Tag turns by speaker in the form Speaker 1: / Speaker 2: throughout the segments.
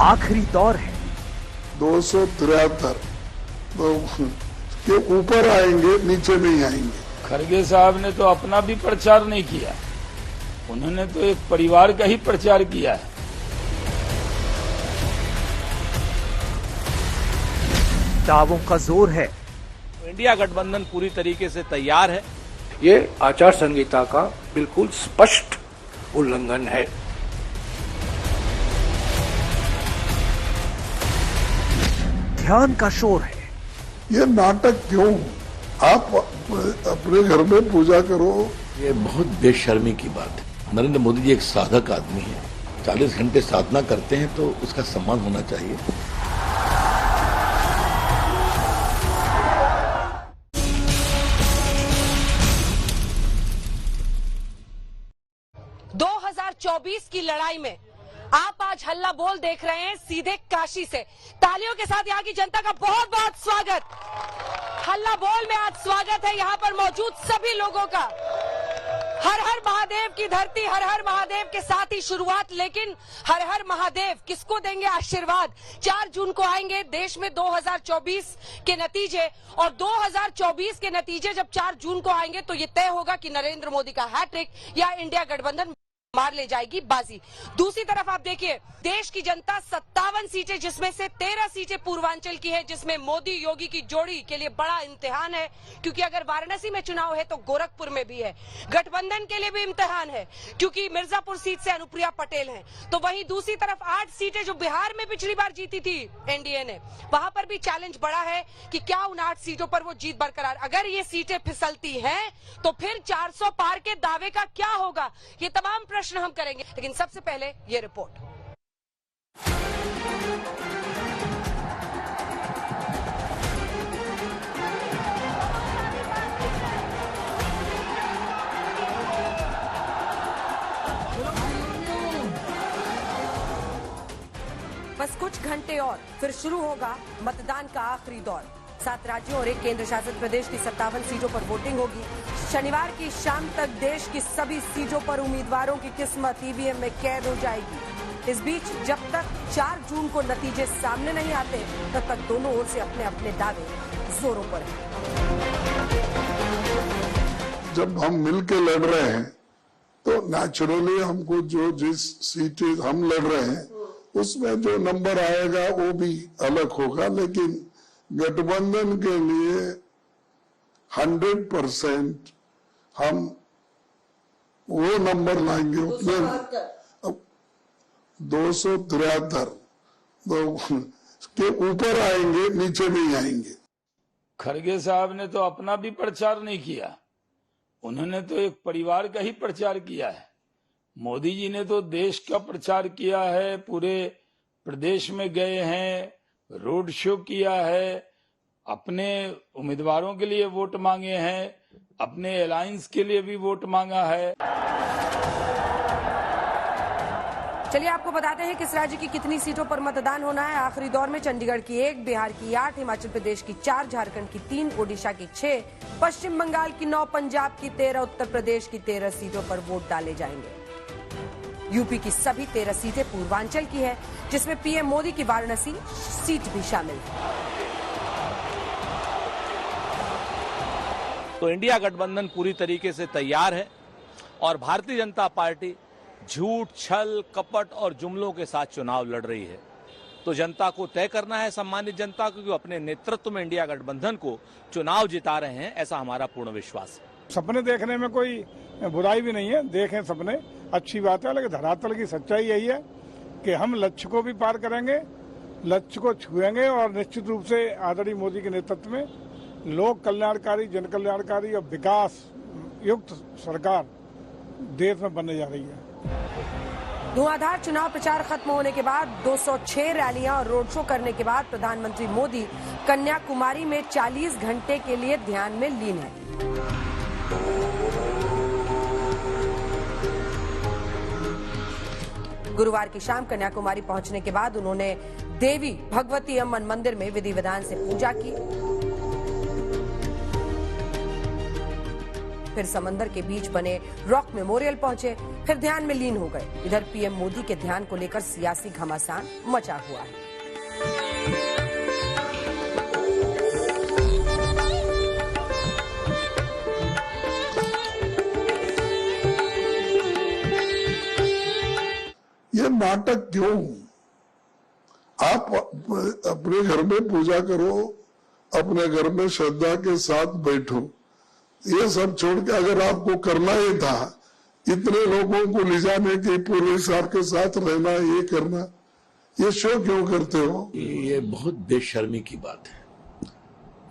Speaker 1: आखिरी दौर है।
Speaker 2: 273 तो के ऊपर आएंगे, नीचे नहीं आएंगे।
Speaker 3: खड़गे साहब ने तो अपना भी प्रचार नहीं किया, उन्होंने तो एक परिवार का ही प्रचार किया है।
Speaker 1: दावों का जोर है।
Speaker 4: इंडिया गठबंधन पूरी तरीके से तैयार है।
Speaker 5: ये आचार संहिता का बिल्कुल स्पष्ट उल्लंघन है।
Speaker 1: ध्यान का शोर है।
Speaker 2: ये नाटक क्यों? आप अपने घर में पूजा करो।
Speaker 6: ये बहुत बेशर्मी की बात है। नरेंद्र मोदी जी एक साधक आदमी है, 40 घंटे साधना करते हैं तो उसका सम्मान होना चाहिए।
Speaker 7: की लड़ाई में आप आज हल्ला बोल देख रहे हैं सीधे काशी से। तालियों के साथ यहाँ की जनता का बहुत बहुत स्वागत। हल्ला बोल में आज स्वागत है यहाँ पर मौजूद सभी लोगों का। हर हर महादेव की धरती, हर हर महादेव के साथ ही शुरुआत, लेकिन हर हर महादेव किसको देंगे आशीर्वाद? 4 जून को आएंगे देश में 2024 के नतीजे, और 2024 के नतीजे जब 4 जून को आएंगे तो ये तय होगा कि नरेंद्र मोदी का हैट्रिक या इंडिया गठबंधन मार ले जाएगी बाजी। दूसरी तरफ आप देखिए, देश की जनता 57 सीटें, जिसमें से 13 सीटें पूर्वांचल की है, जिसमें मोदी योगी की जोड़ी के लिए बड़ा इम्तिहान है, क्योंकि अगर वाराणसी में चुनाव है तो गोरखपुर में भी है। गठबंधन के लिए भी इम्तिहान है, क्योंकि मिर्जापुर सीट से अनुप्रिया पटेल हैं। तो वहीं दूसरी तरफ 8 सीटें जो बिहार में पिछली बार जीती थी एनडीए ने, वहां पर भी चैलेंज बड़ा है कि क्या उन 8 सीटों पर वो जीत बरकरार। अगर ये सीटें फिसलती हैं तो फिर 400 पार के दावे का क्या होगा? ये तमाम प्रश्न हम करेंगे, लेकिन सबसे पहले ये रिपोर्ट। बस कुछ घंटे और फिर शुरू होगा मतदान का आखिरी दौर। 7 राज्यों और 1 केंद्र शासित प्रदेश की 57 सीटों पर वोटिंग होगी। शनिवार की शाम तक देश की सभी सीटों पर उम्मीदवारों की किस्मत ईवीएम में कैद हो जाएगी। इस बीच जब तक 4 जून को नतीजे सामने नहीं आते, तब तक दोनों ओर से अपने अपने दावे जोरों पर हैं।
Speaker 2: जब हम मिलके लड़ रहे हैं तो नेचुरली हमको जो जिस सीटें हम लड़ रहे हैं उसमें जो नंबर आएगा वो भी अलग होगा, लेकिन गठबंधन के लिए 100% हम वो नंबर लाएंगे। उतने 273 तो के ऊपर आएंगे, नीचे नहीं आएंगे।
Speaker 3: खड़गे साहब ने तो अपना भी प्रचार नहीं किया, उन्होंने तो एक परिवार का ही प्रचार किया है। मोदी जी ने तो देश का प्रचार किया है, पूरे प्रदेश में गए हैं, रोड शो किया है, अपने उम्मीदवारों के लिए वोट मांगे हैं, अपने अलायंस के लिए भी वोट मांगा है।
Speaker 7: चलिए आपको बताते हैं किस राज्य की कितनी सीटों पर मतदान होना है। आखिरी दौर में चंडीगढ़ की 1, बिहार की 8, हिमाचल प्रदेश की 4, झारखंड की 3, ओडिशा की 6, पश्चिम बंगाल की 9, पंजाब की 13, उत्तर प्रदेश की 13 सीटों पर वोट डाले जाएंगे। यूपी की सभी 13 सीटें पूर्वांचल की है, जिसमें पीएम मोदी की वाराणसी सीट भी शामिल है।
Speaker 4: तो इंडिया गठबंधन पूरी तरीके से तैयार है और भारतीय जनता पार्टी झूठ, छल, कपट और जुमलों के साथ चुनाव लड़ रही है। तो जनता को तय करना है, सम्मानित जनता को, कि अपने नेतृत्व में इंडिया गठबंधन को चुनाव जिता रहे हैं, ऐसा हमारा पूर्ण विश्वास है।
Speaker 8: सपने देखने में कोई बुराई भी नहीं है, देखें सपने, अच्छी बात है, लेकिन धरातल की सच्चाई यही है कि हम लक्ष्य को भी पार करेंगे, लक्ष्य को छुएंगे और निश्चित रूप से आदरणीय मोदी के नेतृत्व में लोक कल्याणकारी, जन कल्याणकारी और विकास युक्त सरकार देश में बनने जा रही है।
Speaker 7: धुआंधार चुनाव प्रचार खत्म होने के बाद 206 रैलियां और रोड शो करने के बाद प्रधानमंत्री मोदी कन्याकुमारी में 40 घंटे के लिए ध्यान में लीन है। गुरुवार की शाम कन्याकुमारी पहुंचने के बाद उन्होंने देवी भगवती अम्मन मंदिर में विधि विधान से पूजा की। फिर समंदर के बीच बने रॉक मेमोरियल पहुंचे, फिर ध्यान में लीन हो गए। इधर पीएम मोदी के ध्यान को लेकर सियासी घमासान मचा हुआ है।
Speaker 2: ये नाटक क्यों? आप अपने घर में पूजा करो, अपने घर में श्रद्धा के साथ बैठो। ये सब छोड़ के अगर आपको करना ही था इतने लोगों को ले जाने की, पुलिस आपके साथ रहना, ये करना, ये शो क्यों करते हो?
Speaker 6: ये बहुत बेशर्मी की बात है।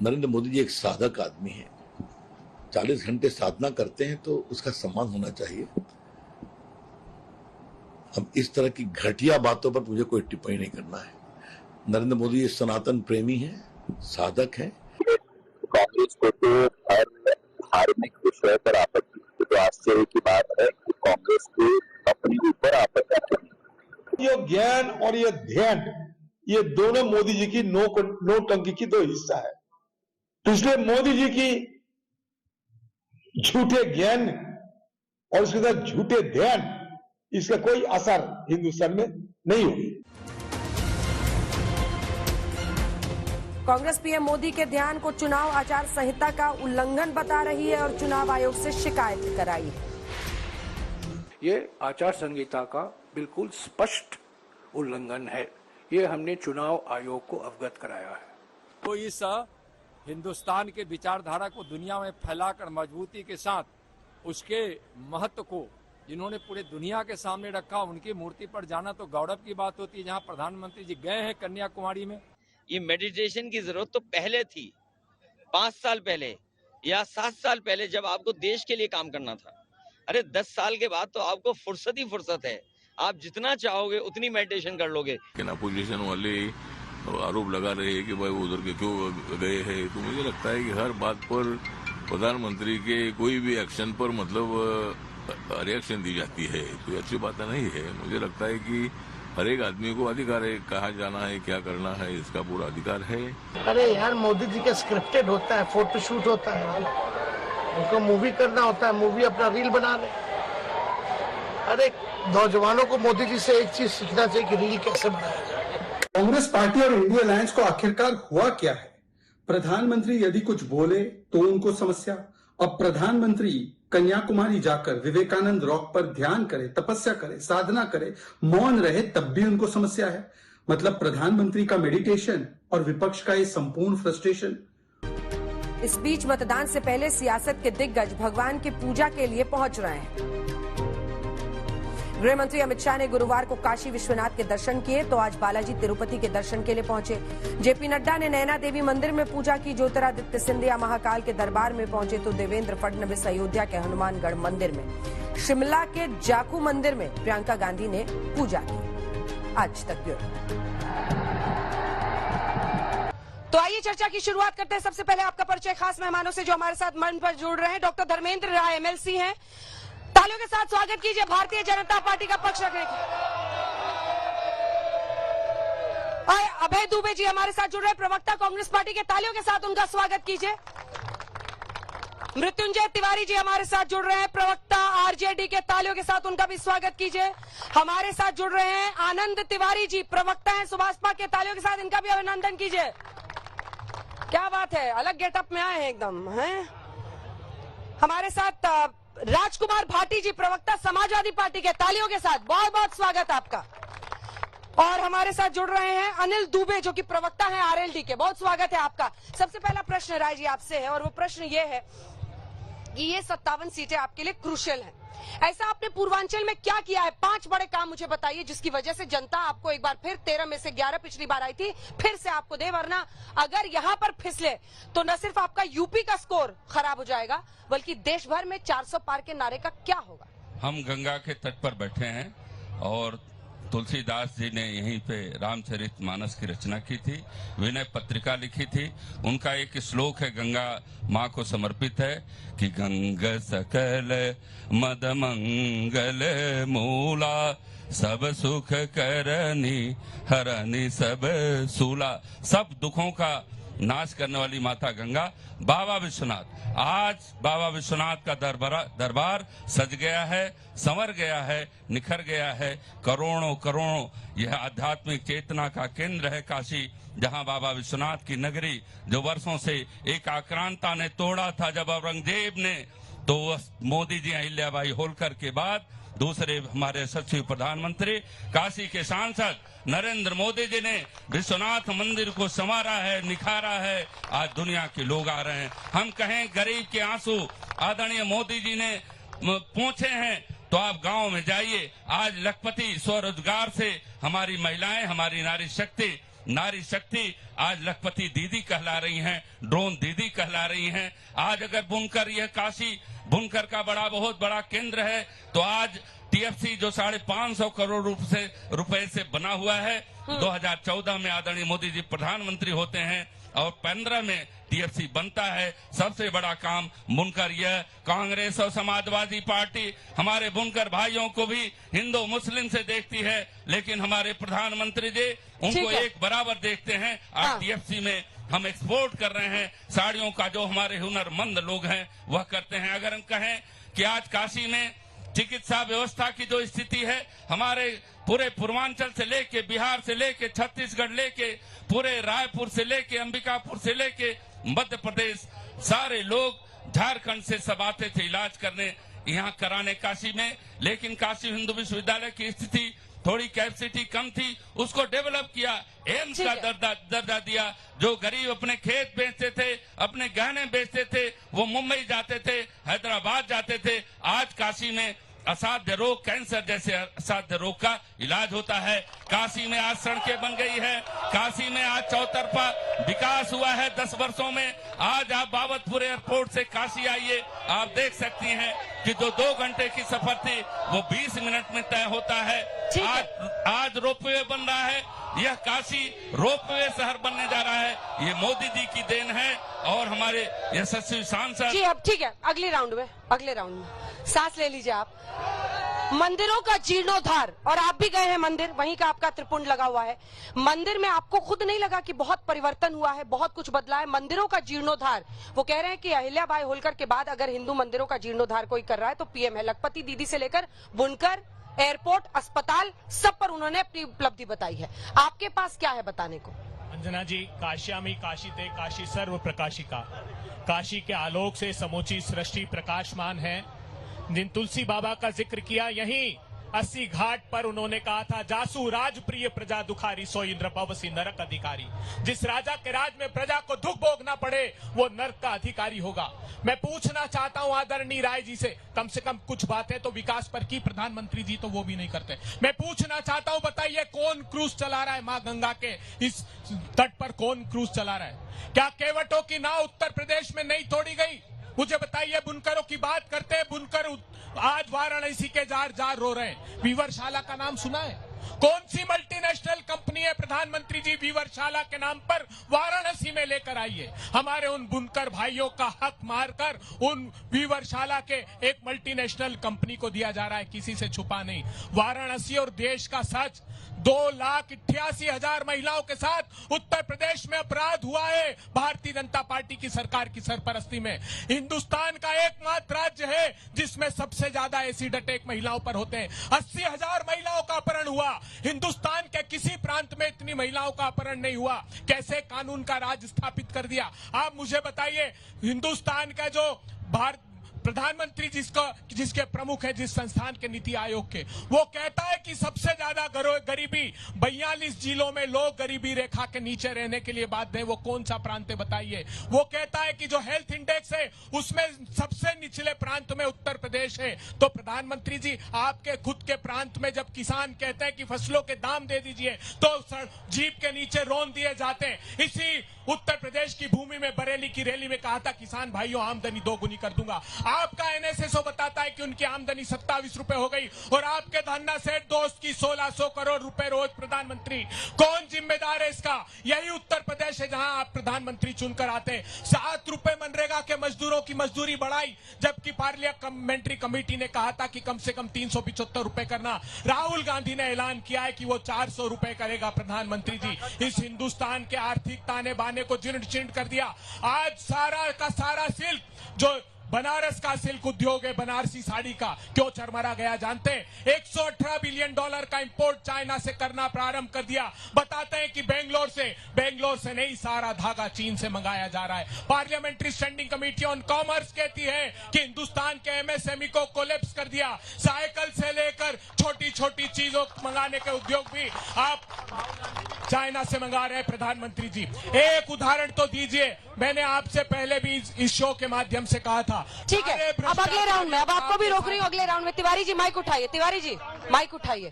Speaker 6: नरेंद्र मोदी जी एक साधक आदमी है, 40 घंटे साधना करते हैं तो उसका सम्मान होना चाहिए। अब इस तरह की घटिया बातों पर मुझे कोई टिप्पणी नहीं करना है। नरेंद्र मोदी ये सनातन प्रेमी है, साधक है।
Speaker 9: कांग्रेस को तो हर धार्मिक विषय पर आपत्ति, तो आश्चर्य की बात है कि कांग्रेस को अपने ऊपर आपत्ति।
Speaker 10: ये ज्ञान और ये ध्यान, ये दोनों मोदी जी की नोटंकी की दो हिस्सा है। इसलिए मोदी जी की झूठे ज्ञान और उसके साथ झूठे ध्यान, इसका कोई असर हिंदुस्तान में नहीं होगी।
Speaker 7: कांग्रेस पीएम मोदी के ध्यान को चुनाव आचार संहिता का उल्लंघन बता रही है और चुनाव आयोग से शिकायत कराई है।
Speaker 5: ये आचार संहिता का बिल्कुल स्पष्ट उल्लंघन है। ये हमने चुनाव आयोग को अवगत कराया है।
Speaker 11: तो इस हिंदुस्तान के विचारधारा को दुनिया में फैलाकर मजबूती के साथ उसके महत्व को जिन्होंने पूरे दुनिया के सामने रखा, उनकी मूर्ति पर जाना तो गौरव की बात होती है। जहां प्रधानमंत्री जी गए हैं कन्याकुमारी में,
Speaker 12: ये मेडिटेशन की जरूरत तो पहले थी, 5 साल पहले या 7 साल पहले, जब आपको देश के लिए काम करना था। अरे 10 साल के बाद तो आपको फुर्सत ही फुर्सत है, आप जितना चाहोगे उतनी मेडिटेशन कर लोगे।
Speaker 6: अपोजिशन वाले आरोप लगा रहे हैं कि भाई वो उधर के क्यों गए हैं, तो मुझे लगता है कि हर बात पर प्रधानमंत्री के कोई भी एक्शन पर मतलब रिएक्शन दी जाती है, कोई अच्छी बात नहीं है। मुझे लगता है कि हर एक आदमी को अधिकार है, कहाँ जाना है, क्या करना है, इसका पूरा अधिकार है।
Speaker 13: अरे यार, मोदी जी का स्क्रिप्टेड होता है, फोटोशूट होता है, उनको मूवी करना होता है, मूवी अपना रील बना रहे। अरे नौजवानों को मोदी जी से एक चीज सीखना चाहिए कि रील कैसे बनाया जाए।
Speaker 14: कांग्रेस पार्टी और इंडिया अलायंस को आखिरकार हुआ क्या है? प्रधानमंत्री यदि कुछ बोले तो उनको समस्या। अब प्रधानमंत्री कन्याकुमारी जाकर विवेकानंद रॉक पर ध्यान करे, तपस्या करे, साधना करे, मौन रहे, तब भी उनको समस्या है। मतलब प्रधानमंत्री का मेडिटेशन और विपक्ष का ये संपूर्ण फ्रस्ट्रेशन।
Speaker 7: इस बीच मतदान से पहले सियासत के दिग्गज भगवान की पूजा के लिए पहुंच रहे हैं। गृह मंत्री अमित शाह ने गुरुवार को काशी विश्वनाथ के दर्शन किए तो आज बालाजी तिरुपति के दर्शन के लिए पहुंचे। जेपी नड्डा ने नैना देवी मंदिर में पूजा की। ज्योतिरादित्य सिंधिया महाकाल के दरबार में पहुंचे तो देवेंद्र फडणवीस अयोध्या के हनुमानगढ़ मंदिर में। शिमला के जाखू मंदिर में प्रियंका गांधी ने पूजा की। आज तक ब्यूरो। तो आइए चर्चा की शुरुआत करते हैं। सबसे पहले आपका परिचय खास मेहमानों से जो हमारे साथ मंच पर जुड़ रहे हैं। डॉक्टर धर्मेंद्र राय एमएलसी हैं, तालियों के साथ स्वागत कीजिए भारतीय जनता पार्टी का पक्ष रखने के। अभय दुबे जी हमारे साथ जुड़ रहे हैं, प्रवक्ता कांग्रेस पार्टी के, तालियों के साथ उनका स्वागत कीजिए। मृत्युंजय तिवारी जी हमारे साथ जुड़ रहे हैं, प्रवक्ता आरजेडी के, तालियों के साथ उनका भी स्वागत कीजिए। हमारे साथ जुड़ रहे हैं आनंद तिवारी जी, प्रवक्ता हैं सुभाषपा के, तालियों के साथ इनका भी अभिनंदन कीजिए। क्या बात है, अलग गेटअप में आए हैं एकदम हैं। हमारे साथ राजकुमार भाटी जी, प्रवक्ता समाजवादी पार्टी के, तालियों के साथ बहुत बहुत स्वागत आपका। और हमारे साथ जुड़ रहे हैं अनिल दुबे जो कि प्रवक्ता हैं आरएलडी के, बहुत स्वागत है आपका। सबसे पहला प्रश्न राय जी आपसे है और वो प्रश्न ये है कि ये 57 सीटें आपके लिए क्रूशियल हैं। ऐसा आपने पूर्वांचल में क्या किया है? 5 बड़े काम मुझे बताइए जिसकी वजह से जनता आपको एक बार फिर 13 में से 11 पिछली बार आई थी, फिर से आपको दे, वरना अगर यहाँ पर फिसले तो न सिर्फ आपका यूपी का स्कोर खराब हो जाएगा बल्कि देश भर में 400 पार के नारे का क्या होगा?
Speaker 15: हम गंगा के तट पर बैठे हैं और तुलसीदास जी ने यहीं पे रामचरितमानस की रचना की थी, विनय पत्रिका लिखी थी। उनका एक श्लोक है, गंगा माँ को समर्पित है कि गंग सकल मद मंगल मूला, सब सुख करनी हरनी सब सूला। सब दुखों का नाश करने वाली माता गंगा, बाबा विश्वनाथ। आज बाबा विश्वनाथ का दरबार सज गया है, संवर गया है, निखर गया है। करोड़ों करोड़ों यह आध्यात्मिक चेतना का केंद्र है काशी, जहां बाबा विश्वनाथ की नगरी जो वर्षों से एक आक्रांता ने तोड़ा था जब औरंगजेब ने, तो मोदी जी अहिल्याबाई होलकर के बाद दूसरे हमारे यशस्वी प्रधानमंत्री काशी के सांसद नरेंद्र मोदी जी ने विश्वनाथ मंदिर को संवारा है, निखारा है। आज दुनिया के लोग आ रहे हैं। हम कहें गरीब के आंसू आदरणीय मोदी जी ने पोंछे हैं, तो आप गांव में जाइए। आज लखपति स्वरोजगार से हमारी महिलाएं, हमारी नारी शक्ति आज लखपति दीदी कहला रही हैं, ड्रोन दीदी कहला रही हैं। आज अगर बुनकर, यह काशी बुनकर का बहुत बड़ा केंद्र है, तो आज टीएफसी जो 550 करोड़ रुपए से बना हुआ है, 2014 में आदरणीय मोदी जी प्रधानमंत्री होते हैं और 15 में टीएफसी बनता है। सबसे बड़ा काम बुनकर, यह कांग्रेस और समाजवादी पार्टी हमारे बुनकर भाइयों को भी हिंदू मुस्लिम से देखती है, लेकिन हमारे प्रधानमंत्री जी उनको एक बराबर देखते हैं। आज टीएफसी में हम एक्सपोर्ट कर रहे हैं साड़ियों का, जो हमारे हुनरमंद लोग हैं वह करते हैं। अगर हम कहें कि आज काशी में चिकित्सा व्यवस्था की जो स्थिति है, हमारे पूरे पूर्वांचल से लेके, बिहार से लेके, छत्तीसगढ़ लेके, पूरे रायपुर से लेके, अंबिकापुर से लेके मध्य प्रदेश, सारे लोग झारखंड से सब आते थे इलाज करने यहाँ कराने काशी में। लेकिन काशी हिंदू विश्वविद्यालय की स्थिति थोड़ी कैपेसिटी कम थी, उसको डेवलप किया, एम्स का दर्जा दिया। जो गरीब अपने खेत बेचते थे, अपने गहने बेचते थे, वो मुंबई जाते थे, हैदराबाद जाते थे। आज काशी में असाध्य रोग, कैंसर जैसे असाध्य रोग का इलाज होता है। काशी में आज सड़कें बन गई है, काशी में आज चौतरफा विकास हुआ है 10 वर्षों में। आज आप बाबतपुर एयरपोर्ट से काशी आइए, आप देख सकती हैं कि जो 2 घंटे की सफर थी वो 20 मिनट में तय होता है। आज रोपवे बन रहा है, यह काशी रोपवे शहर बनने जा रहा है। ये मोदी जी की देन है और हमारे यशस्वी सांसद
Speaker 7: जी। अब ठीक है, अगले राउंड में सांस ले लीजिए आप। मंदिरों का जीर्णोद्धार, और आप भी गए हैं मंदिर, वहीं का आपका त्रिपुंड लगा हुआ है। मंदिर में आपको खुद नहीं लगा कि बहुत परिवर्तन हुआ है, बहुत कुछ बदला है? मंदिरों का जीर्णोद्धार, वो कह रहे हैं कि अहिल्याबाई होलकर के बाद अगर हिंदू मंदिरों का जीर्णोद्धार कोई कर रहा है तो पीएम है। लखपति दीदी से लेकर बुनकर, एयरपोर्ट, अस्पताल, सब पर उन्होंने अपनी उपलब्धि बताई है। आपके पास क्या है बताने को?
Speaker 16: अंजना जी, काश्यामी काशीते काशी सर्व प्रकाशिका। काशी के आलोक से समूची सृष्टि प्रकाशमान है। जिन तुलसी बाबा का जिक्र किया, यहीं 80 घाट पर उन्होंने कहा था, जासू राजप्रिय प्रजा दुखारी, सो इंद्र पवसी नरक अधिकारी। जिस राजा के राज में प्रजा को दुख भोगना पड़े वो नरक का अधिकारी होगा। मैं पूछना चाहता हूं आदरणीय राय जी से कम कुछ बातें तो विकास पर की, प्रधानमंत्री जी तो वो भी नहीं करते। मैं पूछना चाहता हूं, बताइए कौन क्रूज चला रहा है मां गंगा के इस तट पर? कौन क्रूज चला रहा है? क्या केवटों की नाव उत्तर प्रदेश में नहीं तोड़ी गई? मुझे बताइए। बुनकरों की बात करते हैं, बुनकर आज वाराणसी के जार रो रहे हैं। वीवरशाला का नाम सुना है? कौन सी मल्टीनेशनल कंपनी है प्रधानमंत्री जी वीवरशाला के नाम पर वाराणसी में लेकर आई है? हमारे उन बुनकर भाइयों का हक मारकर उन वीवरशाला के एक मल्टीनेशनल कंपनी को दिया जा रहा है, किसी से छुपा नहीं। वाराणसी और देश का सच, 2,88,000 महिलाओं के साथ उत्तर प्रदेश में अपराध हुआ है भारतीय जनता पार्टी की सरकार की सरपरस्ती में। हिंदुस्तान का एकमात्र राज्य है जिसमें सबसे ज्यादा एसिड अटैक महिलाओं पर होते हैं। 80,000 महिलाओं का अपहरण हुआ। हिंदुस्तान के किसी प्रांत में इतनी महिलाओं का अपहरण नहीं हुआ। कैसे कानून का राज स्थापित कर दिया? आप मुझे बताइए। हिंदुस्तान का जो प्रधानमंत्री जिसके प्रमुख है, जिस संस्थान के नीति आयोग के, वो कहता है कि सबसे ज्यादा गरीबी 42 जिलों में लोग गरीबी रेखा के नीचे रहने के लिए बाध्य हैं। वो कौन सा प्रांत है बताइए? वो कहता है कि जो हेल्थ इंडेक्स है उसमें सबसे निचले प्रांत में उत्तर प्रदेश है। तो प्रधानमंत्री जी, आपके खुद के प्रांत में जब किसान कहते हैं कि फसलों के दाम दे दीजिए तो जीप के नीचे रौंद दिए जाते हैं। इसी उत्तर प्रदेश की भूमि में बरेली की रैली में कहा था, किसान भाइयों आमदनी दोगुनी कर दूंगा। आपका एनएसएसओ बताता है कि उनकी आमदनी 27 रुपए हो गई और आपके धन्ना सेठ दोस्त की 1600 करोड़ रुपए रोज प्रधानमंत्री। कौन जिम्मेदार है इसका? यही उत्तर प्रदेश है जहां आप प्रधानमंत्री चुनकर आते। 7 रुपए मनरेगा के मजदूरों की मजदूरी बढ़ाई, जबकि पार्लियामेंट्री कमेटी ने कहा था कि कम से कम 375 रुपए करना। राहुल गांधी ने ऐलान किया है कि वो 400 रुपए करेगा। प्रधानमंत्री जी, इस हिंदुस्तान के आर्थिक ताने बाने को जीर्ण शीर्ण कर दिया। आज सारा का सारा सिल्क जो बनारस का सिल्क उद्योग है, बनारसी साड़ी का, क्यों चरमरा गया जानते हैं? $118 बिलियन का इंपोर्ट चाइना से करना प्रारंभ कर दिया। बताते हैं कि बेंगलोर से नहीं, सारा धागा चीन से मंगाया जा रहा है। Parliamentary standing committee on commerce कहती है कि हिंदुस्तान के एमएसएमई को कोलैप्स कर दिया। साइकिल से लेकर छोटी छोटी चीजों मंगाने के उद्योग भी आप चाइना से मंगा रहे हैं। प्रधानमंत्री जी, एक उदाहरण तो दीजिए। मैंने आपसे पहले भी इस शो के माध्यम से कहा था।
Speaker 7: ठीक है, अब अगले राउंड में, अब आपको भी रोक रही हूँ अगले राउंड में। तिवारी जी माइक उठाइए, तिवारी जी माइक उठाइए।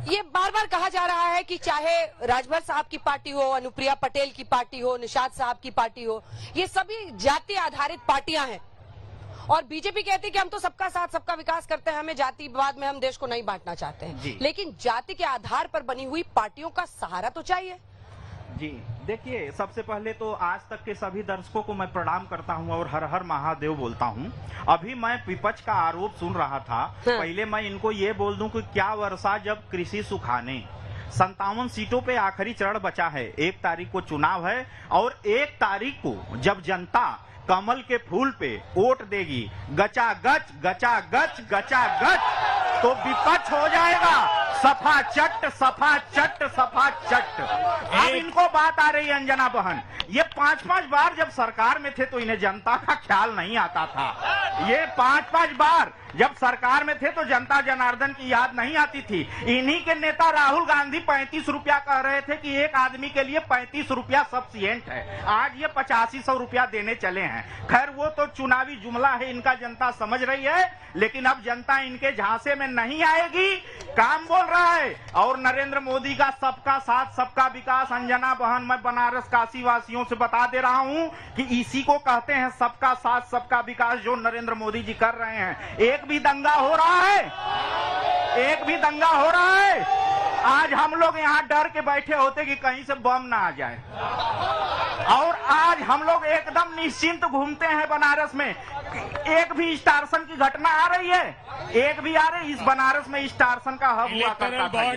Speaker 7: ये बार बार कहा जा रहा है कि चाहे राजभर साहब की पार्टी हो, अनुप्रिया पटेल की पार्टी हो, निषाद साहब की पार्टी हो, ये सभी जाति आधारित पार्टियां हैं और बीजेपी कहती है कि हम तो सबका साथ सबका विकास करते हैं, हमें जातिवाद में हम देश को नहीं बांटना चाहते हैं। लेकिन जाति के आधार पर बनी हुई पार्टियों का सहारा तो चाहिए।
Speaker 17: जी देखिए, सबसे पहले तो आज तक के सभी दर्शकों को मैं प्रणाम करता हूं और हर हर महादेव बोलता हूं। अभी मैं विपक्ष का आरोप सुन रहा था। पहले मैं इनको ये बोल दूं कि क्या वर्षा जब कृषि सुखाने। 57 सीटों पे आखिरी चरण बचा है। 1 तारीख को चुनाव है और 1 तारीख को जब जनता कमल के फूल पे वोट देगी, गचा गच गचा गच गचा गच, तो विपक्ष हो जाएगा सफा चट सफा चट सफा चट। अब इनको बात आ रही है अंजना बहन, ये 5-5 बार जब सरकार में थे तो इन्हें जनता का ख्याल नहीं आता था। ये 5-5 बार जब सरकार में थे तो जनता जनार्दन की याद नहीं आती थी। इन्हीं के नेता राहुल गांधी 35 रुपया कह रहे थे कि एक आदमी के लिए 35 रुपया सफिशिएंट है। आज ये 8500 रुपया देने चले हैं। खैर वो तो चुनावी जुमला है, इनका जनता समझ रही है, लेकिन अब जनता इनके झांसे में नहीं आएगी। काम बोल रहा है और नरेंद्र मोदी का सबका साथ सबका विकास। अंजना बहन, मैं बनारस काशी वासियों से बता दे रहा हूं कि इसी को कहते हैं सबका साथ सबका विकास, जो नरेंद्र मोदी जी कर रहे हैं। एक भी दंगा हो रहा है, एक भी दंगा हो रहा है। आज हम लोग यहाँ डर के बैठे होते कि कहीं से बम ना आ जाए, और आज हम लोग एकदम निश्चिंत घूमते हैं बनारस में। एक भी स्टारसन की घटना आ रही है, एक भी आ रही। इस बनारस में स्टारसन का हब हुआ करता था।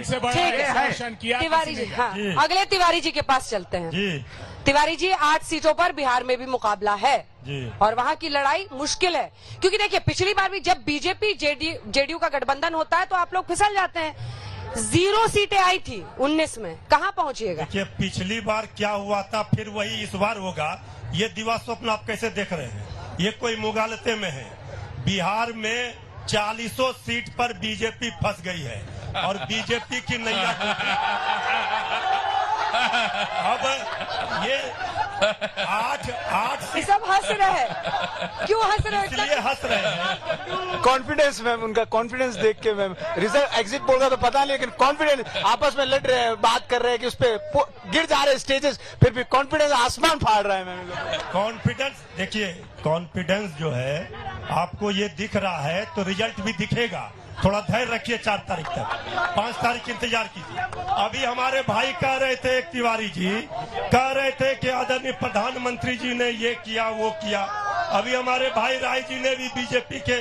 Speaker 7: तिवारी जी, हाँ, अगले तिवारी जी के पास चलते हैं। तिवारी जी, 8 सीटों पर बिहार में भी मुकाबला है और वहां की लड़ाई मुश्किल है, क्योंकि देखिए पिछली बार भी जब बीजेपी जेडीयू का गठबंधन होता है तो आप लोग फिसल जाते हैं। 0 सीटें आई थी 19 में, कहां पहुंचिएगा?
Speaker 18: देखिए पिछली बार क्या हुआ था, फिर वही इस बार होगा। ये दिवा स्वप्न आप कैसे देख रहे हैं? ये कोई मुगालते में है। बिहार में 40 सीट पर बीजेपी फंस गई है और बीजेपी की नैया अब ये 8
Speaker 7: सब हंस रहे हैं। क्यों हंस रहे हैं?
Speaker 18: इसलिए हंस रहे हैं।
Speaker 19: कॉन्फिडेंस मैम, उनका कॉन्फिडेंस देख के मैम। रिजल्ट एग्जिट पोल का तो पता नहीं, लेकिन कॉन्फिडेंस, आपस में लड़ रहे हैं, बात कर रहे हैं कि उस पे गिर जा रहे स्टेजेस, फिर भी कॉन्फिडेंस आसमान फाड़ रहा है मैम।
Speaker 18: कॉन्फिडेंस देखिए, कॉन्फिडेंस जो है आपको ये दिख रहा है तो रिजल्ट भी दिखेगा। थोड़ा धैर्य रखिए, 4 तारीख तक, 5 तारीख इंतजार कीजिए। अभी हमारे भाई कह रहे थे, एक तिवारी जी कह रहे थे कि आदरणीय प्रधानमंत्री जी ने ये किया वो किया। अभी हमारे भाई राय जी ने भी, बीजेपी के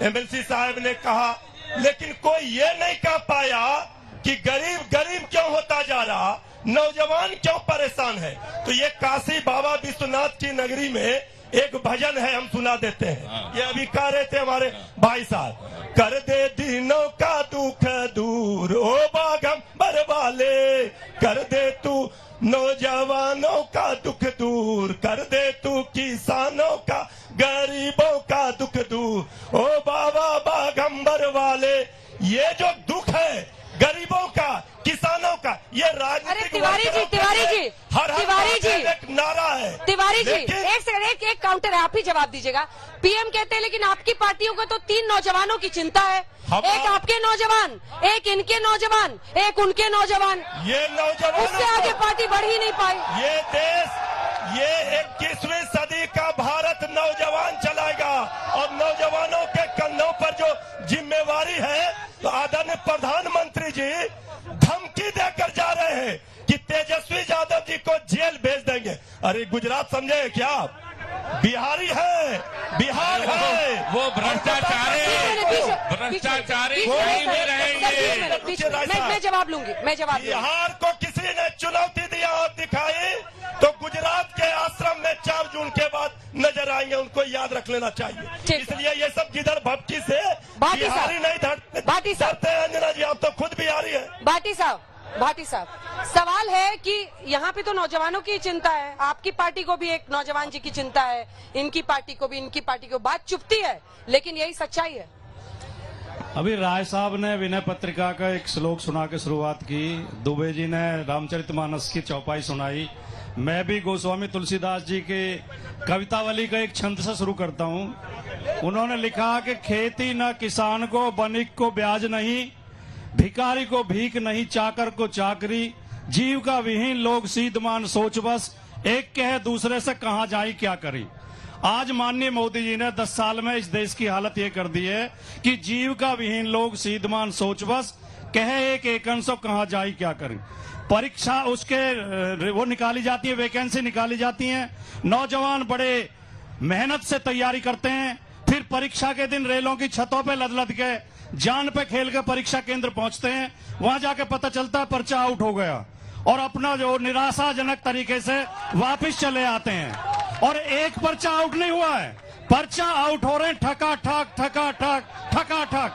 Speaker 18: एमएलसी साहब ने कहा, लेकिन कोई ये नहीं कह पाया कि गरीब गरीब क्यों होता जा रहा, नौजवान क्यों परेशान है। तो ये काशी बाबा विश्वनाथ की नगरी में एक भजन है, हम सुना देते हैं। ये अभी कह रहे थे हमारे भाई साहब, कर दे दिनों का दुख दूर ओ बागंबर वाले, कर दे तू नौजवानों का दुख दूर, कर दे तू किसानों का गरीबों का दुख दूर ओ बाबा बागंबर वाले। ये जो दुख है गरीबों का, किसानों का, ये राजनीतिक
Speaker 7: तिवारी जी
Speaker 18: एक नारा है।
Speaker 7: तिवारी जी एक सेकंड, एक काउंटर है, आप ही जवाब दीजिएगा। पीएम कहते हैं लेकिन आपकी पार्टियों को तो 3 नौजवानों की चिंता है, एक आपके नौजवान, एक इनके नौजवान, एक उनके नौजवान।
Speaker 18: ये नौजवान,
Speaker 7: उससे आगे पार्टी बढ़ ही नहीं पाई।
Speaker 18: ये देश, ये 21वीं सदी का भारत नौजवान चलाएगा। और नौजवानों के कंधों पर जो जिम्मेवारी है, तो आदरणीय प्रधानमंत्री जी धमकी देकर जा रहे हैं कि तेजस्वी यादव जी को जेल भेज देंगे। अरे गुजरात समझे क्या आप? बिहारी है, बिहार है,
Speaker 15: वो भ्रष्टाचारी कहीं भी रहेंगे।
Speaker 7: मैं जवाब लूंगी, मैं जवाब लूंगी।
Speaker 18: बिहार को किसी ने चुनौती दिया और दिखाई तो गुजरात के आश्रम में 4 जून के बाद नजर आएंगे, उनको याद रख लेना चाहिए। इसलिए ये सब गिदड़ भपकी से बिहारी नहीं डरते हैं। अंजना जी आप तो खुद बिहारी है।
Speaker 7: भाटी साहब, सवाल है कि यहाँ पे तो नौजवानों की चिंता है, आपकी पार्टी को भी एक नौजवान जी की चिंता है, इनकी पार्टी को भी, इनकी पार्टी को, बात चुपती है, लेकिन यही सच्चाई है।
Speaker 20: अभी राय साहब ने विनय पत्रिका का एक श्लोक सुना के शुरुआत की, दुबे जी ने रामचरितमानस की चौपाई सुनाई, मैं भी गोस्वामी तुलसीदास जी के कवितावली का एक छंद से शुरू करता हूँ। उन्होंने लिखा कि खेती न किसान को, बनिक को ब्याज नहीं, भिखारी को भीख नहीं, चाकर को चाकरी, जीव का विहीन लोग सीधमान सोच बस, एक कहे दूसरे से कहां जाई क्या करी। आज माननीय मोदी जी ने 10 साल में इस देश की हालत ये कर दी है कि जीव का विहीन लोग सीधमान सोच बस, कहे एक एकन सो कहां जाई क्या करी। परीक्षा उसके वो निकाली जाती है, वैकेंसी निकाली जाती है, नौजवान बड़े मेहनत से तैयारी करते हैं, फिर परीक्षा के दिन रेलों की छतों पे लद के जान पे खेल के परीक्षा केंद्र पहुंचते हैं, वहां जाके पता चलता है पर्चा आउट हो गया और अपना जो निराशाजनक तरीके से वापस चले आते हैं। और एक पर्चा आउट नहीं हुआ है, पर्चा आउट हो रहे हैं ठका ठक।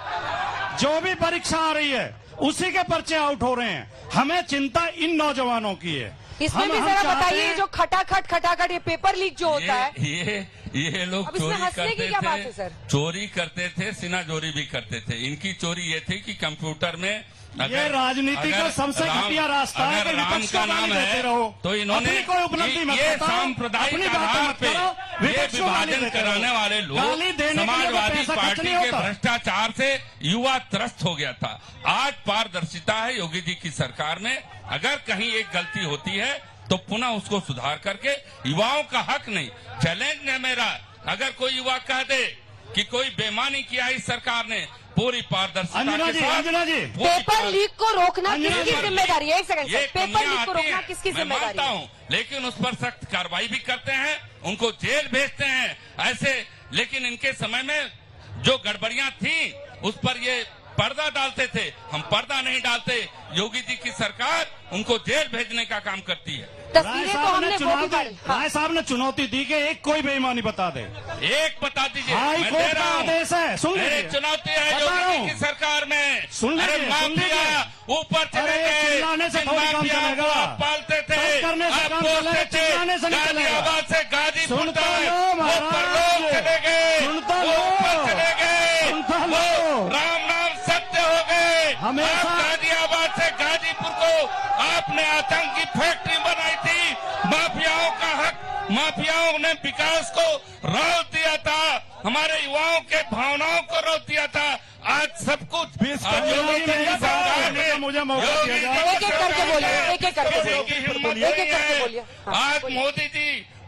Speaker 20: जो भी परीक्षा आ रही है उसी के पर्चे आउट हो रहे हैं। हमें चिंता इन नौजवानों की है।
Speaker 7: इसमें भी जरा बताइए, जो खटाखट ये पेपर लीक जो होता है,
Speaker 15: ये लोग चोरी करते थे, सिनाजोरी भी करते थे। इनकी चोरी ये थी कि कंप्यूटर में
Speaker 20: ये राजनीति का सबसे घटिया रास्ता है कि
Speaker 15: राम का नाम है तो इन्होंने ये सांप्रदायिक आधार पे ये विभाजन कराने वाले लोग, समाजवादी पार्टी के भ्रष्टाचार से युवा त्रस्त हो गया था। आज पारदर्शिता है योगी जी की सरकार में। अगर कहीं एक गलती होती है तो पुनः उसको सुधार करके, युवाओं का हक नहीं। चैलेंज है मेरा, अगर कोई युवा कह दे कि कोई बेईमानी किया इस सरकार ने, पूरी पारदर्शिता के साथ
Speaker 20: अंजना जी,
Speaker 7: पेपर लीक को रोकना किसकी जिम्मेदारी है? एक सेकंड, पेपर लीक को रोकना किसकी जिम्मेदारी है?
Speaker 15: लेकिन उस पर सख्त कार्रवाई भी करते हैं, उनको जेल भेजते हैं ऐसे। लेकिन इनके समय में जो गड़बड़ियां थी उस पर ये पर्दा डालते थे, हम पर्दा नहीं डालते। योगी जी की सरकार उनको जेल भेजने का काम करती है।
Speaker 20: राय साहब ने चुनौती दी कि एक कोई बेईमानी बता दे,
Speaker 15: एक बता दीजिए।
Speaker 20: हाई कोर्ट का आदेश है, सुन लीजिए।
Speaker 15: चुनौती है योगी जी की सरकार में,
Speaker 20: सुन लीजिए।
Speaker 15: माफिया ऊपर चले गए, आप पालते थे, आप बोलते थे, गाजियाबाद से गाजीपुर तक लोग चले गए, ऊपर चले गए, राम नाम सत्य हो गए। गाजियाबाद से गाजीपुर को आपने आतंकी फैक्ट्री बनाई थी, माफियाओं का हक, माफियाओं ने विकास को रोक दिया था, हमारे युवाओं के भावनाओं को रोक दिया था। आज सब कुछ
Speaker 20: मुझे मौका दिया,
Speaker 15: आज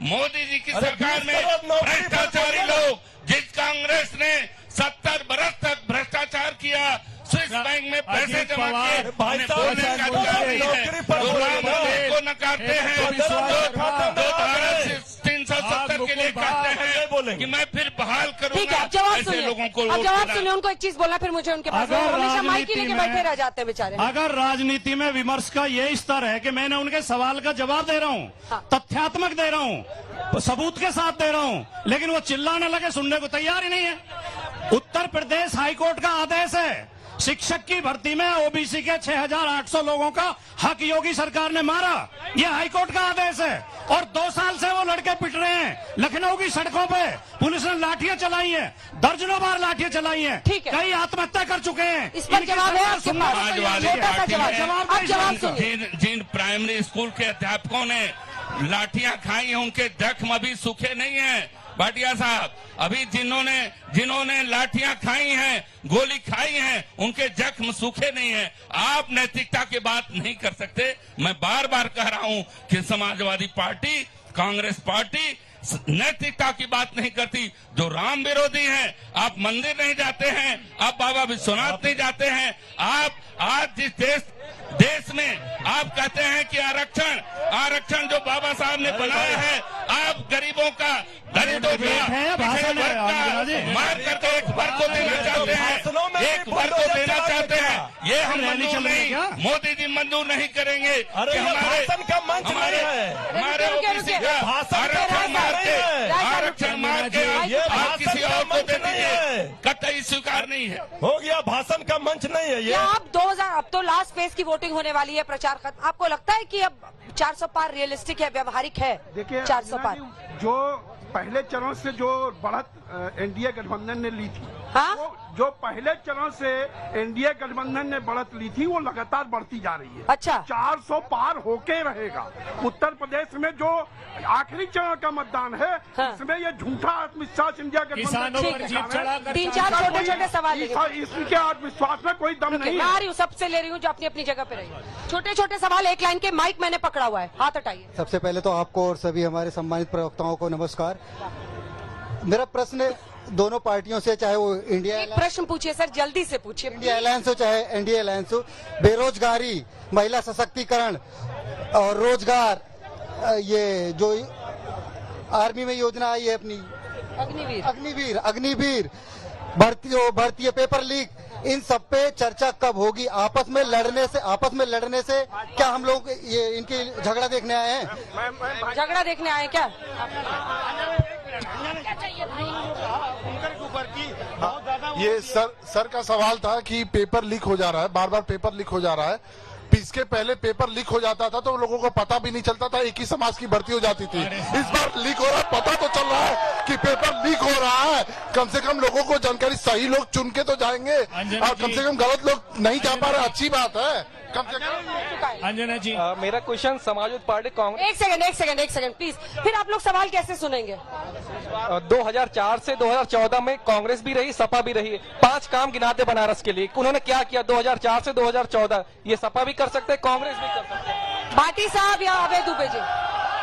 Speaker 15: मोदी जी की सरकार में भ्रष्टाचारी लोग, जिस कांग्रेस ने 70 बरस तक भ्रष्टाचार किया, स्विस बैंक में पैसे जमा किए, बोलने का अधिकार नहीं है, को नकारते हैं, 370 के लिए कहते हैं कि मैं फिर बहाल करूंगा ऐसे लोगों को।
Speaker 7: अब जवाब सुनिए, उनको एक चीज बोलना, फिर मुझे उनके पास हमेशा माइक ही लेके बैठे रह जाते हैं बेचारे।
Speaker 20: अगर राजनीति में विमर्श का ये स्तर है कि मैंने उनके सवाल का जवाब दे रहा हूँ, तथ्यात्मक दे रहा हूँ, सबूत के साथ दे रहा हूँ, लेकिन वो चिल्लाने लगे, सुनने को तैयार ही नहीं है। उत्तर प्रदेश हाईकोर्ट का आदेश है, शिक्षक की भर्ती में ओबीसी के 6,800 लोगों का हक योगी सरकार ने मारा, ये हाईकोर्ट का आदेश है। और 2 साल से वो लड़के पिट रहे हैं लखनऊ की सड़कों पे, पुलिस ने लाठियां चलाई हैं, दर्जनों बार लाठियां चलाई हैं, कई आत्महत्या कर चुके हैं।
Speaker 7: इस पर जवाब है आपके पास?
Speaker 15: जिन प्राइमरी स्कूल के अध्यापकों ने लाठियां खाई हैं, उनके जख्म अभी सूखे नहीं हैं। भाटिया साहब, अभी जिन्होंने लाठियां खाई हैं, गोली खाई हैं, उनके जख्म सूखे नहीं हैं। आप नैतिकता की बात नहीं कर सकते। मैं बार बार कह रहा हूं कि समाजवादी पार्टी, कांग्रेस पार्टी नैतिकता की बात नहीं करती, जो राम विरोधी हैं। आप मंदिर नहीं जाते हैं, आप बाबा विश्वनाथ नहीं जाते हैं। आप आज जिस देश में आप कहते हैं कि आरक्षण जो बाबा साहब ने बनाया है, आप गरीबों का, दलितों का मार करके एक वर्ग को देना चाहते हैं, एक वर्ग को देना चाहते हैं। ये हम मंजूर नहीं, मोदी जी मंजूर नहीं करेंगे कि हमारे ओबीसी का आरक्षण मार के आप किसी और को दे दीजिए, कतई स्वीकार नहीं है।
Speaker 18: हो गया, भाषण का मंच नहीं है ये।
Speaker 7: आप 2000 अब तो लास्ट फेज की वोटिंग होने वाली है, प्रचार खत्म। आपको लगता है कि अब 400 पार रियलिस्टिक है, व्यवहारिक है?
Speaker 21: देखिए
Speaker 7: 400 पार
Speaker 21: जो पहले चरण से जो बढ़त एनडीए गठबंधन ने ली थी,
Speaker 7: हाँ?
Speaker 21: जो पहले चरण से एनडीए गठबंधन ने बढ़त ली थी, वो लगातार बढ़ती जा रही है।
Speaker 7: अच्छा, 400
Speaker 21: पार होके रहेगा। उत्तर प्रदेश में जो आखिरी चरण का मतदान है, हाँ। इसमें ये झूठा आत्मविश्वास इंडिया गठबंधन
Speaker 7: 3-4 छोटे-छोटे सवाल,
Speaker 21: इसके आत्मविश्वास में कोई दम नहीं है।
Speaker 7: आ रही हूँ, सबसे ले रही हूँ जो अपनी अपनी जगह पे रही। छोटे-छोटे सवाल, एक लाइन के। माइक मैंने पकड़ा हुआ है, हाथ हटाइए।
Speaker 22: सबसे पहले तो आपको और सभी हमारे सम्मानित प्रवक्ताओं को नमस्कार। मेरा प्रश्न दोनों पार्टियों से, चाहे वो इंडिया
Speaker 7: प्रश्न पूछिए सर, जल्दी से पूछिए।
Speaker 22: इंडिया अलायंस हो चाहे एनडीए अलायंस हो, बेरोजगारी, महिला सशक्तिकरण और रोजगार, ये जो आर्मी में योजना आई है अपनी अग्निवीर, भर्ती पेपर लीक, इन सब पे चर्चा कब होगी? आपस में लड़ने से क्या हम लोग ये इनकी झगड़ा देखने आए हैं?
Speaker 7: झगड़ा देखने आए क्या?
Speaker 23: ये सर का सवाल था कि पेपर लीक हो जा रहा है, बार बार पेपर लीक हो जा रहा है। इसके पहले पेपर लीक हो जाता था तो लोगों को पता भी नहीं चलता था, एक ही समाज की भर्ती हो जाती थी। इस बार लीक हो रहा है, पता तो चल रहा है कि पेपर लीक हो रहा है। कम से कम लोगों को जानकारी, सही लोग चुन के तो जाएंगे, और कम से कम गलत लोग नहीं जा पा रहे, अच्छी बात है। कम से कम
Speaker 24: अंजना जी, मेरा क्वेश्चन समाजवादी पार्टी कांग्रेस।
Speaker 7: एक सेकंड प्लीज, फिर आप लोग सवाल कैसे सुनेंगे?
Speaker 24: 2004 से 2014 में कांग्रेस भी रही, सपा भी रही। 5 काम गिनाते बनारस के लिए, उन्होंने क्या किया 2004 से 2014? ये सपा भी कर सकते, कांग्रेस भी कर सकते।
Speaker 7: भाटी साहब या अभय दुबे जी?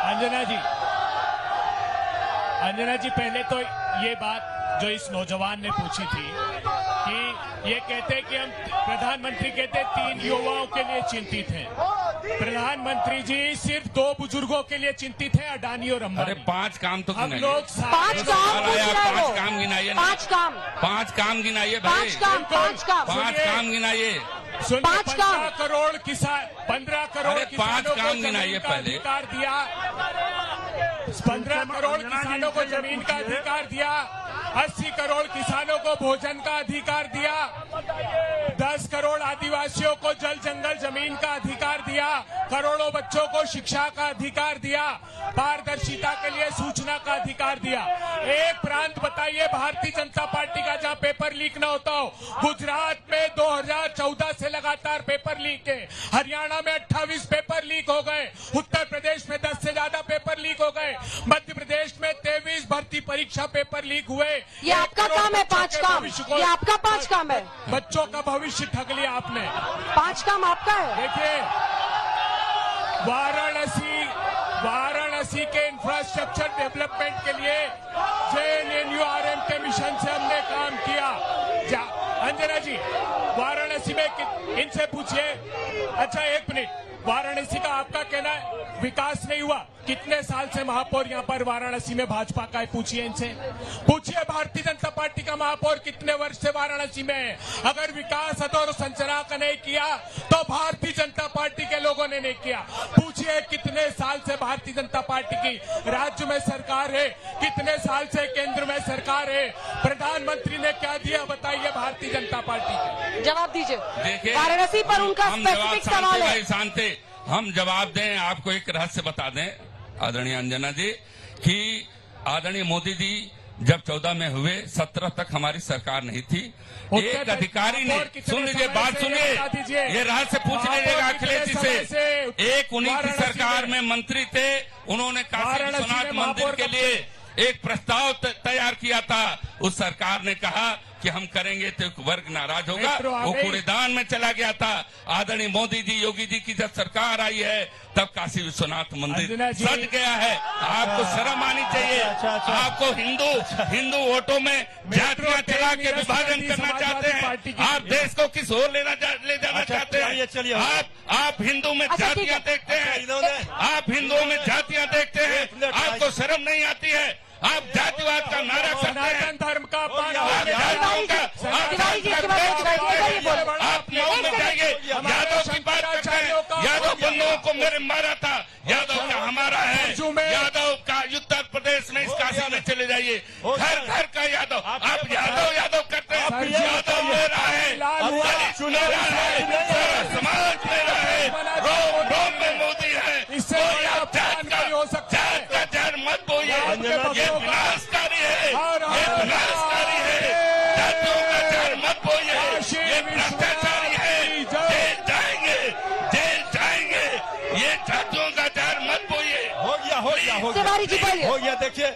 Speaker 16: अंजना जी, पहले तो ये बात जो इस नौजवान ने पूछी थी कि ये कहते कि हम, प्रधानमंत्री कहते 3 युवाओं के लिए चिंतित हैं। प्रधानमंत्री जी सिर्फ 2 बुजुर्गों के लिए चिंतित हैं, अडानी और अंबानी।
Speaker 15: अरे 5 काम तो
Speaker 16: हम लोग
Speaker 7: 5
Speaker 15: काम गिनाइए,
Speaker 7: 5 काम
Speaker 15: 5 काम गिनाइए भाई,
Speaker 7: 5
Speaker 15: काम गिनाइए।
Speaker 16: 15 करोड़ किसान, 15 करोड़
Speaker 15: 5 काम गिनाइए पहले।
Speaker 16: 15 करोड़ किसानों को जमीन का अधिकार दिया, 80 करोड़ किसानों को भोजन का अधिकार दिया, 10 करोड़ आदिवासियों को जल जंगल जमीन का अधिकार दिया, करोड़ों बच्चों को शिक्षा का अधिकार दिया, पारदर्शिता के लिए सूचना का अधिकार दिया। एक प्रांत बताइए भारतीय जनता पार्टी का जहां पेपर लीक न होता हो। गुजरात में 2014 से लगातार पेपर लीक है, हरियाणा में 28 पेपर लीक हो गए, उत्तर प्रदेश में 10 से ज्यादा पेपर लीक हो गए, मध्य प्रदेश में 23 भर्ती परीक्षा पेपर लीक हुए।
Speaker 7: ये आपका काम है 5 काम, ये आपका 5 काम है।
Speaker 16: बच्चों का भविष्य ठग लिया आपने।
Speaker 7: 5 काम आपका है।
Speaker 16: देखिए, वाराणसी के इंफ्रास्ट्रक्चर डेवलपमेंट के लिए JNURM के मिशन से हमने काम किया। अंजना जी, वाराणसी में इनसे पूछिए। अच्छा, 1 मिनट, वाराणसी का आपका कहना है विकास नहीं हुआ? कितने साल से महापौर यहाँ पर वाराणसी में भाजपा का है? पूछिए इनसे, पूछिए भारतीय जनता पार्टी का महापौर कितने वर्ष से वाराणसी में है। अगर विकास और संरचना का नहीं किया तो भारतीय जनता पार्टी के लोगों ने नहीं किया। पूछिए कितने साल से भारतीय जनता पार्टी की राज्य में सरकार है, कितने साल से केंद्र में सरकार है, प्रधानमंत्री ने क्या दिया बताइए भारतीय जनता पार्टी के?
Speaker 7: जवाब दीजिए। वाराणसी पर उनका स्पेसिफिक सवाल है।
Speaker 15: शांति, हम जवाब दें। आपको एक रहस्य बता दें आदरणीय अंजना जी, कि आदरणीय मोदी जी जब 14 में हुए, 17 तक हमारी सरकार नहीं थी। एक अधिकारी ने, सुन लीजिए, बात सुनिए, ये रहस्य पूछ लीजिएगा अखिलेश जी से। एक उन्हीं की सरकार में मंत्री थे, उन्होंने काशी विश्वनाथ मंदिर के लिए एक प्रस्ताव तैयार किया था। उस सरकार ने कहा कि हम करेंगे तो एक वर्ग नाराज होगा। वो कूड़ेदान में चला गया था। आदरणीय मोदी जी, योगी जी की जब सरकार आई है तब काशी विश्वनाथ मंदिर सज गया है। आपको शर्म आनी चाहिए। आपको हिंदू वोटों में जातियां चला के विभाजन करना चाहते हैं। आप देश को किस ओर ले जाना चाहते हैं। आप हिंदू में जातियां देखते हैं। आप हिंदुओं में जातियां देखते हैं। आपको शर्म नहीं आती है। आप जातिवाद का नारा करते हैं।
Speaker 16: धर्म का
Speaker 15: आप नौ में जाइए। यादव की बात करते हैं। यादव बंधुओं को मेरे मारा था। यादव का हमारा है। यादव का उत्तर प्रदेश में इस काशी में चले जाइए। घर घर का यादव। आप यादव करते हैं। यादव मेरा है, दलित मेरा है, सारा समाज मेरा है। रोम में मोदी है। कोई आप जात का जहर मत बोइए। ये विनाशकारी है। ये विनाशकारी है। जातियों का जहर मत बोइए। ये भ्रष्टाचारी है। जेल जाएंगे। ये जातियों का जहर मत बोइए।
Speaker 18: हो गया। देखिए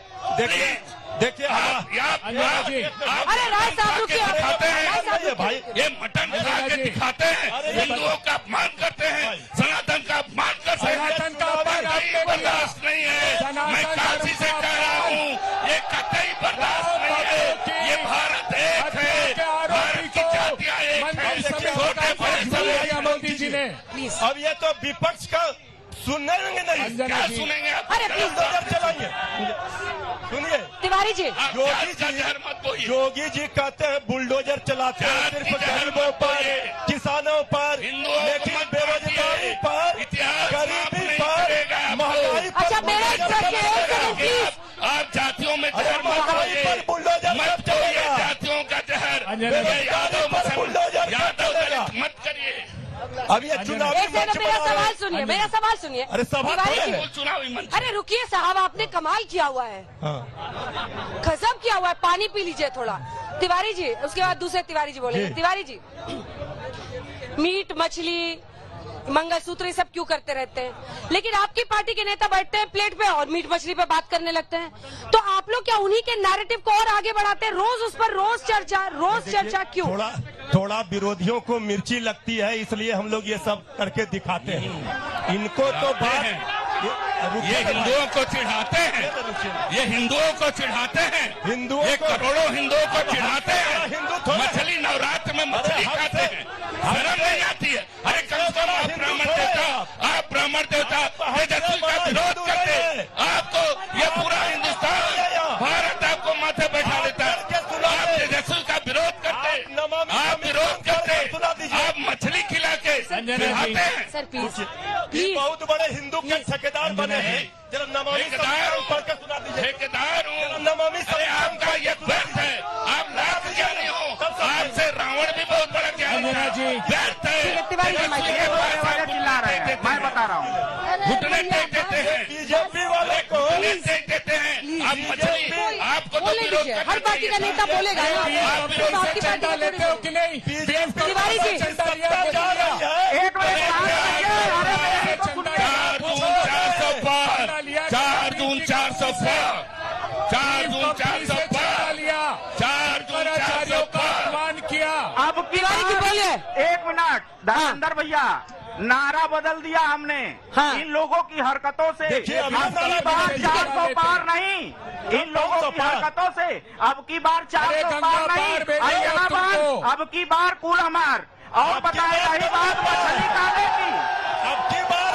Speaker 7: अरे राय साहब रुकिए।
Speaker 15: दिखाते हैं भाई, ये मटन खा के दिखाते हैं। हिंदुओं का अपमान करते हैं। सनातन का अपमान करते हैं।
Speaker 16: सनातन का अपमान
Speaker 15: बर्दाश्त नहीं है। मैं काशी से कह रहा हूँ, ये कतई बर्दाश्त नहीं है। ये भारत एक है। भारत की जातियां एक है। छोटे बड़े
Speaker 16: मोदी जी ने
Speaker 18: अब ये तो विपक्ष का सुनेंगे नहीं।
Speaker 15: क्या सुनेंगे?
Speaker 7: अरे प्लीज
Speaker 18: चलाएंगे। सुनिए
Speaker 7: तिवारी जी,
Speaker 18: योगी जी कहते हैं बुलडोजर चलाते हैं सिर्फ गरीबों पर, किसानों पर, लेकिन बेरोजगारी पर, गरीबी पर, महंगाई पर।
Speaker 7: अच्छा मेरा
Speaker 15: आप जातियों में जहर मत बोलिए। जातियों का जहर यादव मत करिए।
Speaker 18: अब ये चुनाव
Speaker 7: मेरा सवाल सुनिए।
Speaker 18: अरे सवाल
Speaker 15: चुनावी मंच।
Speaker 7: अरे रुकिए साहब, आपने कमाल किया हुआ है। गजब किया हुआ है। पानी पी लीजिए थोड़ा। तिवारी जी, उसके बाद दूसरे तिवारी जी बोलेंगे। तिवारी जी, मीट मछली मंगलसूत्र ये सब क्यों करते रहते हैं, लेकिन आपकी पार्टी के नेता बैठते हैं प्लेट पे और मीट मछली पे बात करने लगते हैं। तो आप लोग क्या उन्हीं के नैरेटिव को और आगे बढ़ाते हैं? रोज उस पर रोज चर्चा क्यों?
Speaker 18: थोड़ा विरोधियों को मिर्ची लगती है, इसलिए हम लोग ये सब करके दिखाते हैं। इनको तो बात
Speaker 15: ये हिंदुओं को चिढ़ाते हैं। ये हिंदुओं को चिढ़ाते हैं। ये करोड़ों हिंदुओं को चिढ़ाते हैं। मछली नवरात्र में मछली खाते हैं। शर्म नहीं आती है? अरे कम से कम आप ब्राह्मण देवता तेजस्वी का विरोध करते। आपको ये पूरा हिंदुस्तान भारत आपको माथे बैठा देता है। आप तेजस्वी का विरोध करते। आप विरोध करते। आप मछली खिला के चिढ़ाते हैं।
Speaker 7: सर प्लीज
Speaker 18: बहुत बड़े हिंदू के ठेकेदार बने हैं। जरा नमामि पढ़ के सुना दीजिए।
Speaker 15: ठेकेदार हूँ।
Speaker 18: नमामि
Speaker 15: आपका ये व्यर्थ है। आप लाभ ज्ञानी हो। आपसे रावण भी बहुत बड़ा ज्ञानी है। व्यर्थ है।
Speaker 19: मैं बता रहा हूँ।
Speaker 15: घुटने टेक देते हैं।
Speaker 18: बीजेपी वाले को
Speaker 15: टेक देते हैं। आप मछली आपको तो विरोध करना।
Speaker 7: हर पार्टी का नेता बोलेगा ना। आपकी
Speaker 16: चंदा लेते हो कि नहीं?
Speaker 7: तिवारी जी,
Speaker 19: एक
Speaker 15: चार दून 400
Speaker 16: अपमान किया।
Speaker 19: अब की
Speaker 7: बोलिए।
Speaker 19: एक मिनट धर्मेंद्र भैया, नारा बदल दिया हमने। इन लोगों की हरकतों से अब की बार 400 पार नहीं। इन लोगों की हरकतों से अब की बार 400 पार नहीं। अब की बार कुल हमार। और बताए रही बात मछली खाने की,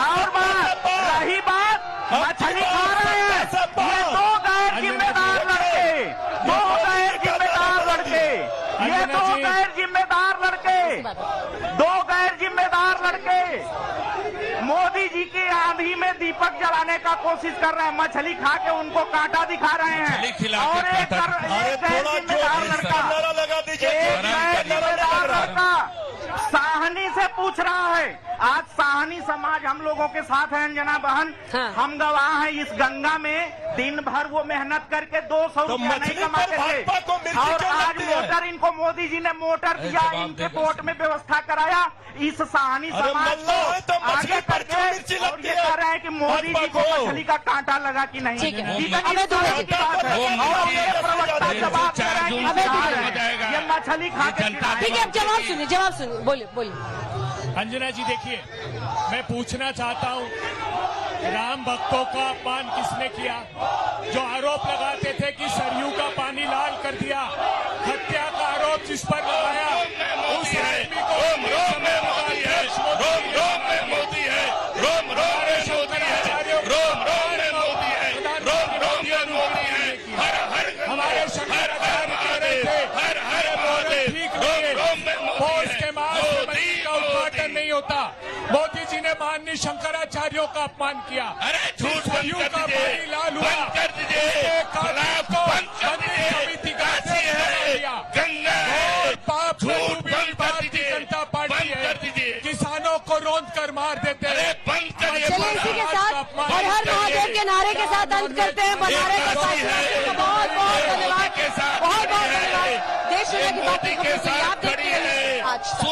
Speaker 19: और बात रही बात मछली खा रहे हैं। ये दो गैर जिम्मेदार लड़के, ये दो गैर जिम्मेदार लड़के मोदी जी की आंधी में दीपक जलाने का कोशिश कर रहे हैं। मछली खा के उनको कांटा दिखा रहे हैं। और एक गैर जिम्मेदार लड़का साहनी से पूछ रहा है आज साहनी समाज हम लोगों के साथ है अंजना बहन। हम गवाह हैं, इस गंगा में दिन भर वो मेहनत करके 200 रुपया नहीं कमाते थे, और आज मोटर इनको मोदी जी ने मोटर दिया, इनके बोट में व्यवस्था कराया। इस साहनी समाज को आगे करके और ये कह रहे हैं कि मोदी जी को मछली का कांटा लगा कि नहीं।
Speaker 7: ठीक है,
Speaker 19: ये मछली खा के
Speaker 7: ठीक है, अब जवाब सुनिए, बोलिए।
Speaker 16: अंजना जी देखिए, मैं पूछना चाहता हूँ, राम भक्तों का अपमान किसने किया? जो आरोप लगाते थे कि सरयू का पानी लाल कर दिया, हत्या का आरोप जिस पर लगाया, उस आदमी को हमारे शंकराचार्य कह रहे थे ठीक नहीं है, पोष के मास का उद्घाटन नहीं होता। मोदी जी ने माननीय शंकराचार्यों का अपमान किया। सरयू का पानी लाल हुआ, समिति का पाप भारतीय जनता पार्टी है, किसानों को रौंद कर मार देते हैं।
Speaker 7: चलिए इसी के साथ हर हर महादेव के नारे के साथ अंत करते हैं। बनारस के साथ बहुत बहुत धन्यवाद, बहुत बहुत धन्यवाद। देश की बातें